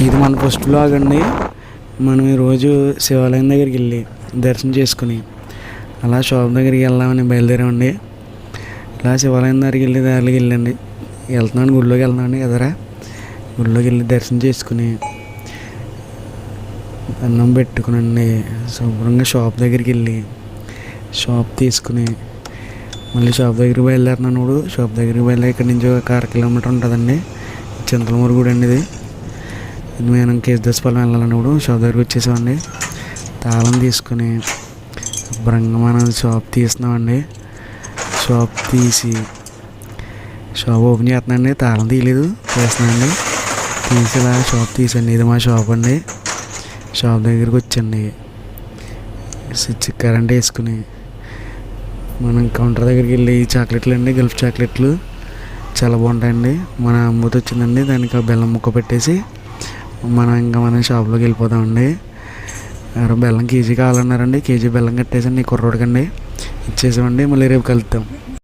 ఇది మన first vlog అండి. మనం ఈరోజు శివాలయం దగ్గరికి వెళ్ళి దర్శనం చేసుకుని అలా షాప్ దగ్గరికి వెళ్దామని బయలుదేరామండి. ఇలా శివాలయం దగ్గరికి వెళ్ళి దారిలోకి వెళ్ళండి వెళ్తున్నాను, గుడిలోకి వెళ్తున్నాను కదరా. గుడిలోకి వెళ్ళి దర్శనం చేసుకుని అన్నం పెట్టుకునండి శుభ్రంగా షాప్ దగ్గరికి వెళ్ళి షాప్ తీసుకుని మళ్ళీ షాప్ దగ్గరికి బయలుదేరినాను. షాప్ దగ్గరికి బయలుదేరి ఇక్కడి నుంచి ఒక 1 కిలోమీటర్ ఉంటుందండి. చింతలమూరు గుడి అండి ఇది. మేము కేశదాసపాలెం వెళ్ళాలన్నప్పుడు షాప్ దగ్గరికి వచ్చేసామండి. తాళం తీసుకుని శుభ్రంగా మనం షాప్ తీస్తున్నామండి. షాప్ తీసి షాప్ ఓపెన్ చేస్తున్నాండి. తాళం తీయలేదు, తీస్తున్నాండి. తీసి ఇలా షాప్ తీసండి. ఇది మా షాప్ అండి. షాప్ దగ్గరికి వచ్చండి, స్విచ్ కరెంట్ వేసుకుని మనం కౌంటర్ దగ్గరికి వెళ్ళి చాక్లెట్లు అండి, గల్ఫ్ చాక్లెట్లు చాలా బాగుంటాయండి. మన అమ్మతో వచ్చిందండి, దానికి బెల్లం ముక్క పెట్టేసి మనం షాప్లోకి వెళ్ళిపోతామండి. బెల్లం కేజీ కావాలన్నారండి, కేజీ బెల్లం కట్టేసండి కుర్రోడికండి ఇచ్చేసామండి. మళ్ళీ రేపు కలుద్దాం.